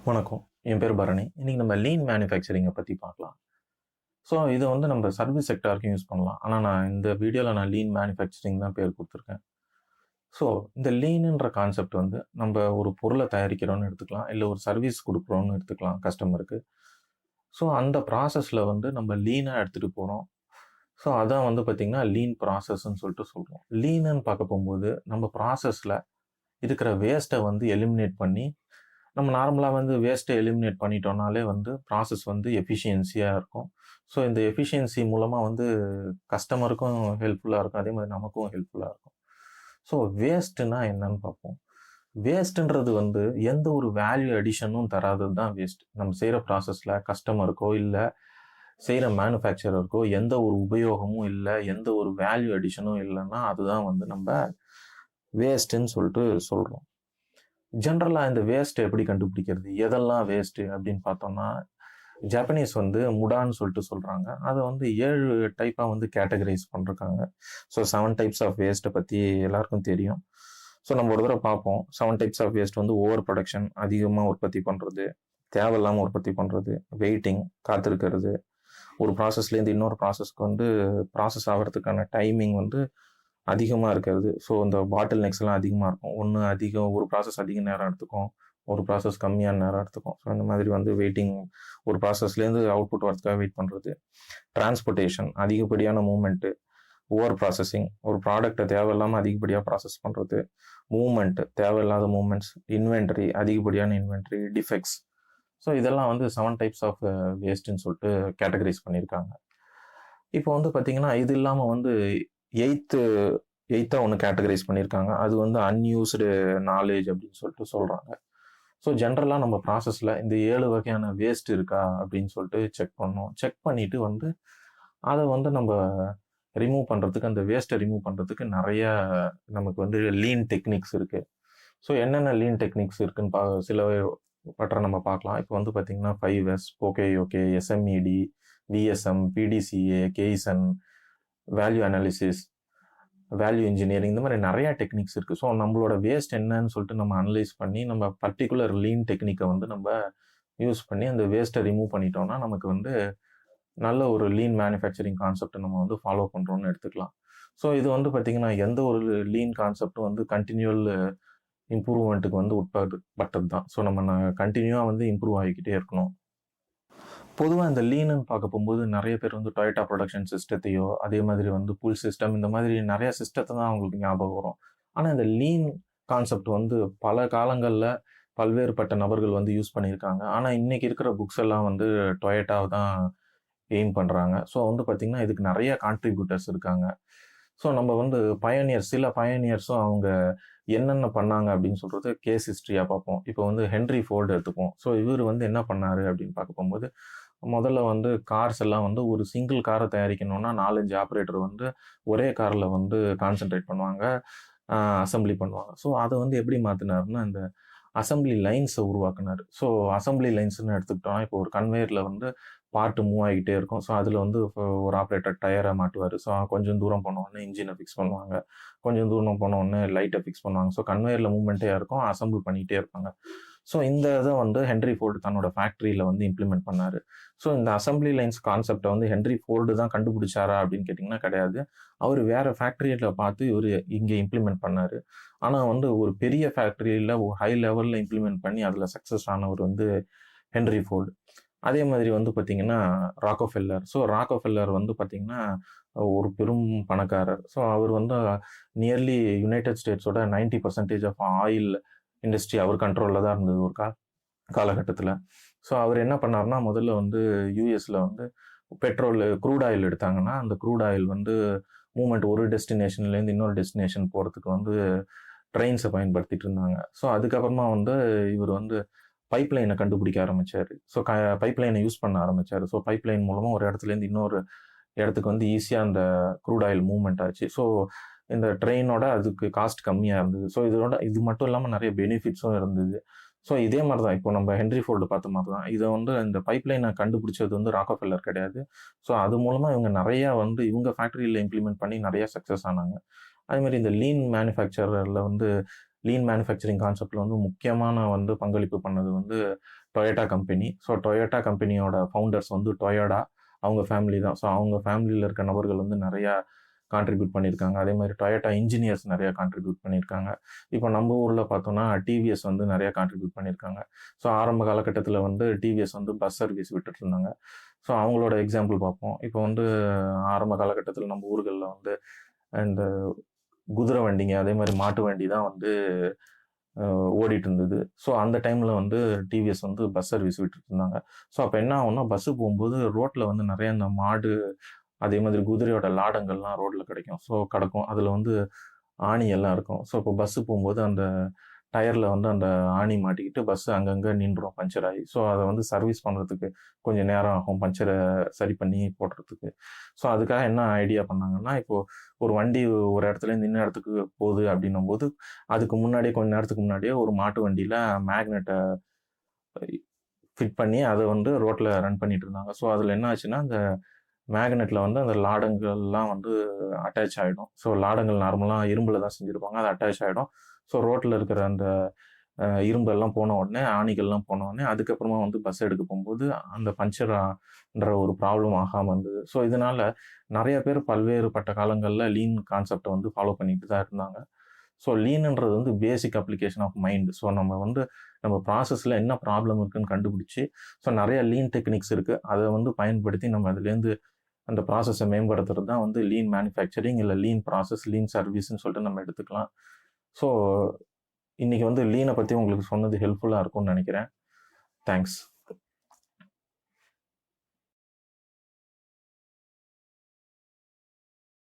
வணக்கம். என் பேர் பரணி. இன்னைக்கு நம்ம லீன் மேனுஃபேக்சரிங்க பத்தி பார்க்கலாம். ஸோ இத வந்து நம்ம சர்வீஸ் செக்டாருக்கும் யூஸ் பண்ணலாம். ஆனா நான் இந்த வீடியோல லீன் மேனுஃபேக்சரிங் தான் பேர் குடுத்துருக்கேன். ஸோ இந்த லீனுன்ற கான்செப்ட் வந்து நம்ம ஒரு பொருள தயாரிக்கிறோம்னு எடுத்துக்கலாம். இல்ல ஒரு சர்வீஸ் குடுக்குறோம்னு எடுத்துக்கலாம் கஸ்டமருக்கு. ஸோ அந்த ப்ராசஸ்ல வந்து நம்ம லீனா எடுத்துட்டு போறோம். ஸோ அதான் வந்து பார்த்தீங்கன்னா, லீன் ப்ராசஸ்ன்னு சொல்லிட்டு சொல்றோம். லீனுன்னு பார்க்க போம்போது, நம்ம ப்ராசஸ்ல இருக்கிற வேஸ்ட்ட வந்து எலிமினேட் பண்ணி நம்ம நார்மலா வந்து வேஸ்ட்ட எலிமினேட் பண்ணிட்டோம்னாலே வந்து ப்ராசஸ் வந்து எஃபிஷியன்சியா இருக்கும். ஸோ இந்த எஃபிஷியன்சி மூலமா வந்து கஸ்டமருக்கும் ஹெல்ப்ஃபுல்லா இருக்கும். அதே மாதிரி நமக்கும் ஹெல்ப்ஃபுல்லா இருக்கும். ஸோ வேஸ்ட்டுன்னா என்னன்னு பார்ப்போம். வேஸ்ட்டுன்றது வந்து எந்த ஒரு வேல்யூ அடிஷனும் தராதது தான் வேஸ்ட். நம்ம செய்ற ப்ராசஸ்ல கஸ்டமருக்கோ, இல்ல செய்ற மேனுஃபேக்சரருக்கோ எந்த ஒரு உபயோகமும் இல்ல, எந்த ஒரு வேல்யூ அடிஷனும் இல்லன்னா, அதுதான் வந்து நம்ப வேஸ்ட்டுன்னு சொல்லிட்டு சொல்றோம். ஜென்ரலா இந்த வேஸ்ட் எப்படி கண்டுபிடிக்கிறது? எதெல்லாம் வேஸ்ட்டு அப்படின்னு பார்த்தோம்னா, ஜாப்பனீஸ் வந்து முடான்னு சொல்லிட்டு சொல்றாங்க. அத வந்து 7 டைப்பா வந்து கேட்டகரைஸ் பண்ணிருக்காங்க. ஸோ 7 டைப்ஸ் ஆஃப் வேஸ்ட்ட பத்தி எல்லாருக்கும் தெரியும். ஸோ நம்ம ஒரு தடவ பார்ப்போம். 7 டைப்ஸ் ஆஃப் வேஸ்ட் வந்து ஓவர் புரொடக்ஷன் அதிகமா உற்பத்தி பண்றது, தேவையில்லாம உற்பத்தி பண்றது, வெயிட்டிங் காத்திருக்கிறது, ஒரு ப்ராசஸ்லேருந்து இன்னொரு ப்ராசஸ்க்கு வந்து ப்ராசஸ் ஆகுறதுக்கான டைமிங் வந்து அதிகமா இருக்கிறது. ஸோ இந்த பாட்டில் நெக்ஸ்லாம் அதிகமா இருக்கும். ஒண்ணு அதிகம் ஒரு ப்ராசஸ் அதிக நேரம் எடுத்துக்கும். ஒரு ப்ராசஸ் கம்மியான நேரம் எடுத்துக்கும். ஸோ இந்த மாதிரி வந்து வெயிட்டிங் ஒரு ப்ராசஸ்லேருந்து அவுட்புட் வரதுக்காக வெயிட் பண்றது. டிரான்ஸ்போர்ட்டேஷன் அதிகப்படியான மூவ்மெண்ட், ஓவர் ப்ராசஸிங் ஒரு ப்ராடக்ட்டை தேவையில்லாம அதிகப்படியா ப்ராசஸ் பண்றது. மூவ்மெண்ட் தேவையில்லாத மூவ்மெண்ட்ஸ், இன்வென்டரி அதிகப்படியான இன்வென்டரி, டிஃபெக்ட்ஸ். ஸோ இதெல்லாம் வந்து 7 டைப்ஸ் ஆஃப் வேஸ்ட்ன்னு சொல்லிட்டு கேட்டகரைஸ் பண்ணியிருக்காங்க. இப்போ வந்து பார்த்தீங்கன்னா, இது இல்லாம வந்து 8த் 8ஆ ஒண்ணு கேட்டகரைஸ் பண்ணியிருக்காங்க. அது வந்து அன்யூஸ்டு நாலேட்ஜ் அப்படின்னு சொல்லிட்டு சொல்றாங்க. ஸோ ஜென்ரலா நம்ம ப்ராசஸ்ல இந்த 7 வகையான வேஸ்ட் இருக்கா அப்படின்னு சொல்லிட்டு செக் பண்ணணும். செக் பண்ணிட்டு வந்து அத வந்து நம்ப ரிமூவ் பண்றதுக்கு அந்த வேஸ்ட்ட ரிமூவ் பண்றதுக்கு நெறைய நமக்கு வந்து லீன் டெக்னிக்ஸ் இருக்கு. ஸோ என்னென்ன லீன் டெக்னிக்ஸ் இருக்குன்னு சிலவற்றை நம்ம பார்க்கலாம். இப்போ வந்து பார்த்தீங்கன்னா 5S, போகேயோகே, SMED, VSM, PDCA, kaizen, value analysis, value engineering இந்த மாதிரி நிறைய டெக்னிக்ஸ் இருக்கு. ஸோ நம்மளோட வேஸ்ட் என்னன்னு சொல்லிட்டு நம்ம அனலைஸ் பண்ணி நம்ம பர்ட்டிகுலர் லீன் டெக்னிக்கை வந்து நம்ம யூஸ் பண்ணி அந்த வேஸ்ட்டை ரிமூவ் பண்ணிட்டோம்னா நமக்கு வந்து நல்ல ஒரு லீன் மேனுஃபேக்சரிங் கான்செப்ட் நம்ம வந்து ஃபாலோ பண்றோம்னு எடுத்துக்கலாம். ஸோ இது வந்து பார்த்தீங்கன்னா எந்த ஒரு லீன் கான்செப்டும் வந்து கண்டினியூவல் இம்ப்ரூவ்மெண்ட்டுக்கு வந்து உட்பட்டது தான். ஸோ நம்ம கண்டினியூவா வந்து இம்ப்ரூவ் ஆகிக்கிட்டே இருக்கணும். பொதுவா இந்த லீனுன்னு பார்க்க போகும்போது நெறைய பேர் வந்து டொயோட்டா புரொடக்ஷன் சிஸ்டத்தையோ, அதே மாதிரி வந்து புல் சிஸ்டம் இந்த மாதிரி நெறைய சிஸ்டத்த தான் அவங்களுக்கு ஞாபகம் வரும். ஆனா இந்த லீன் கான்செப்ட் வந்து பல காலங்கள்ல பல்வேறுபட்ட நபர்கள் வந்து யூஸ் பண்ணியிருக்காங்க. ஆனா இன்னைக்கு இருக்கிற புக்ஸ் எல்லாம் வந்து டொயோட்டாவ தான் எய்ம் பண்றாங்க. ஸோ வந்து பார்த்தீங்கன்னா, இதுக்கு நெறைய கான்ட்ரிபியூட்டர்ஸ் இருக்காங்க. ஸோ நம்ம வந்து சில பயனியர்ஸும் அவங்க என்னென்ன பண்ணாங்க அப்படின்னு சொல்றது கேஸ் ஹிஸ்டரியா பார்ப்போம். இப்போ வந்து ஹென்றி ஃபோர்ட் எடுத்துப்போம். ஸோ இவரு வந்து என்ன பண்ணாரு அப்படின்னு பார்க்க போகும்போது, முதல்ல வந்து கார்ஸ் எல்லாம் வந்து ஒரு சிங்கிள் கார தயாரிக்கணும்னா 4, 5 ஆப்பரேட்டர் வந்து ஒரே கார்ல வந்து கான்சன்ட்ரேட் பண்ணுவாங்க. அசெம்பிளி பண்ணுவாங்க. ஸோ அத வந்து எப்படி மாத்துனாருன்னா, இந்த அசெம்பிளி லைன்ஸ உருவாக்குனாரு. ஸோ அசெம்பிளி லைன்ஸ்ன்னு எடுத்துக்கிட்டோம்னா, இப்போ ஒரு கன்வேயர்ல வந்து பார்ட் மூவ் ஆகிட்டே இருக்கும். ஸோ அதுல வந்து ஒரு ஆப்பரேட்டர் டயர மாட்டுவாரு. ஸோ கொஞ்சம் தூரம் போன உடனே இன்ஜின ஃபிக்ஸ் பண்ணுவாங்க. கொஞ்சம் தூரம் போன உடனே லைட்ட ஃபிக்ஸ் பண்ணுவாங்க. ஸோ கன்வேயர்ல மூவ்மெண்ட்டே இருக்கும். அசெம்பிள் பண்ணிட்டே இருப்பாங்க. ஸோ இந்த இத வந்து ஹென்றி ஃபோர்டு தன்னோட ஃபேக்டரியில வந்து இம்ப்ளிமெண்ட் பண்ணாரு. ஸோ இந்த அசெம்பிளி லைன்ஸ் கான்செப்ட்ட வந்து ஹென்றி ஃபோர்டு தான் கண்டுபிடிச்சாரா அப்படின்னு கேட்டீங்கன்னா கிடையாது. அவரு வேற ஃபேக்டரியில பார்த்து இவரு இங்க இம்ப்ளிமெண்ட் பண்ணாரு. ஆனா வந்து ஒரு பெரிய ஃபேக்டரியில ஒரு ஹை லெவல்ல இம்ப்ளிமெண்ட் பண்ணி அதுல சக்சஸ் ஆனவர் வந்து ஹென்றி ஃபோர்டு. அதே மாதிரி வந்து பார்த்தீங்கன்னா, ராக்கோஃபெல்லர். ஸோ ராக்கோஃபெல்லர் வந்து பார்த்தீங்கன்னா, ஒரு பெரும் பணக்காரர். ஸோ அவர் வந்து நியர்லி யுனைட்டட் ஸ்டேட்ஸோட 90% ஆஃப் ஆயில் இண்டஸ்ட்ரி அவர் கண்ட்ரோல்ல தான் இருந்தது ஒரு காலகட்டத்தில. ஸோ அவர் என்ன பண்ணாருன்னா, முதல்ல வந்து யுஎஸ்ல வந்து க்ரூட் ஆயில் எடுத்தாங்கன்னா, அந்த க்ரூட் ஆயில் வந்து மூவ்மெண்ட் ஒரு டெஸ்டினேஷன்லேருந்து இன்னொரு டெஸ்டினேஷன் போறதுக்கு வந்து ட்ரெயின்ஸ பயன்படுத்திட்டு இருந்தாங்க. ஸோ அதுக்கப்புறமா வந்து இவர் வந்து பைப்லைன கண்டுபிடிக்க ஆரம்பிச்சாரு. ஸோ பைப்லைன யூஸ் பண்ண ஆரம்பிச்சாரு. ஸோ பைப்லைன் மூலமா ஒரு இடத்துலேருந்து இன்னொரு இடத்துக்கு வந்து ஈஸியா அந்த க்ரூட் ஆயில் மூவ்மெண்ட் ஆச்சு. ஸோ இந்த ட்ரெயினோட அதுக்கு காஸ்ட் கம்மியா இருந்தது. ஸோ இது மட்டும் இல்லாம நெறைய பெனிஃபிட்ஸும் இருந்தது. ஸோ இதே மாரி தான் இப்போ நம்ம ஹென்றி ஃபோர்டு பார்த்த மாரி தான். இத வந்து இந்த பைப்லைன கண்டுபிடிச்சது வந்து ராக்கஃபெல்லர் கிடையாது. ஸோ அது மூலமா இவங்க நெறைய வந்து இவங்க ஃபேக்டரியில இம்ப்ளிமெண்ட் பண்ணி நெறைய சக்சஸ் ஆனாங்க. அதே மாரி இந்த லீன் மேனுஃபேக்சரர்ல வந்து லீன் மேனுஃபேக்சரிங் கான்செப்டில் வந்து முக்கியமான வந்து பங்களிப்பு பண்ணது வந்து டொயோட்டா கம்பெனி. ஸோ டொயோட்டா கம்பெனியோட ஃபவுண்டர்ஸ் வந்து டொயோடா அவங்க ஃபேமிலி தான். ஸோ அவங்க ஃபேமிலியில் இருக்க நபர்கள் வந்து நிறையா கான்ட்ரிபியூட் பண்ணியிருக்காங்க. அதே மாதிரி டொயோட்டா இன்ஜினியர்ஸ் நிறையா கான்ட்ரிபியூட் பண்ணியிருக்காங்க. இப்போ நம்ம ஊரில் பார்த்தோம்னா டிவிஎஸ் வந்து நிறையா கான்ட்ரிபியூட் பண்ணியிருக்காங்க. ஸோ ஆரம்ப காலகட்டத்தில் வந்து டிவிஎஸ் வந்து பஸ் சர்வீஸ் விட்டுட்டு இருந்தாங்க. ஸோ அவங்களோட எக்ஸாம்பிள் பார்ப்போம். இப்போ வந்து ஆரம்ப காலகட்டத்தில் நம்ம ஊர்களில் வந்து இந்த குதிரை வண்டிங்க, அதே மாதிரி மாட்டு வண்டி தான் வந்து ஓடிட்டு இருந்தது. ஸோ அந்த டைமில் வந்து டிவிஎஸ் வந்து பஸ் சர்வீஸ் விட்டுட்டு இருந்தாங்க. ஸோ அப்போ என்ன ஆகும்னா பஸ்ஸு போகும்போது ரோட்டில் வந்து நிறைய இந்த மாடு, அதே மாதிரி குதிரையோட லாடங்கள்லாம் ரோட்டில் கிடைக்கும். ஸோ கிடக்கும். அதில் வந்து ஆணி எல்லாம் இருக்கும். ஸோ இப்போ பஸ்ஸு போகும்போது அந்த டயரில் வந்து அந்த ஆணி மாட்டிக்கிட்டு பஸ்ஸு அங்கங்கே நின்றும் பஞ்சர் ஆகி. ஸோ அதை வந்து சர்வீஸ் பண்ணுறதுக்கு கொஞ்சம் நேரம் ஆகும், பஞ்சரை சரி பண்ணி போடுறதுக்கு. ஸோ அதுக்காக என்ன ஐடியா பண்ணாங்கன்னா, இப்போது ஒரு வண்டி ஒரு இடத்துலேருந்து இன்னும் இடத்துக்கு போகுது அப்படின்னும் போது, அதுக்கு முன்னாடியே கொஞ்ச நேரத்துக்கு முன்னாடியே ஒரு மாட்டு வண்டியில் மேக்னெட்டை ஃபிட் பண்ணி அதை வந்து ரோட்டில் ரன் பண்ணிட்டு இருந்தாங்க. ஸோ அதில் என்ன ஆச்சுன்னா, அந்த மேக்னெட்டில் வந்து அந்த லாடங்கள்லாம் வந்து அட்டாச் ஆகிடும். ஸோ லாடங்கள் நார்மலாக இரும்பில் தான் செஞ்சுருப்பாங்க, அது அட்டாச் ஆகிடும். ஸோ ரோட்டில் இருக்கிற அந்த இரும்பெல்லாம் போன உடனே, ஆணிகள்லாம் போன உடனே அதுக்கப்புறமா வந்து பஸ் எடுக்க போகும்போது அந்த பஞ்சர்ன்ற ஒரு ப்ராப்ளம் ஆகாமல் இருந்தது. ஸோ இதனால் நிறைய பேர் பல்வேறுபட்ட காலங்களில் லீன் கான்செப்டை வந்து ஃபாலோ பண்ணிட்டு தான் இருந்தாங்க. ஸோ லீனுன்றது வந்து பேசிக் அப்ளிகேஷன் ஆஃப் மைண்ட். ஸோ நம்ம வந்து நம்ம ப்ராசஸில் என்ன ப்ராப்ளம் இருக்குன்னு கண்டுபிடிச்சி, ஸோ நிறைய லீன் டெக்னிக்ஸ் இருக்குது, அதை வந்து பயன்படுத்தி நம்ம அதுலேருந்து அந்த ப்ராசஸை மேம்படுத்துறது தான் வந்து லீன் மேனுஃபேக்சரிங், இல்லை லீன் ப்ராசஸ், லீன் சர்வீஸ்ன்னு சொல்லிட்டு நம்ம எடுத்துக்கலாம். ஸோ இன்னைக்கு வந்து லீனை பற்றி உங்களுக்கு சொன்னது ஹெல்ப்ஃபுல்லாக இருக்கும்னு நினைக்கிறேன். தேங்க்ஸ்.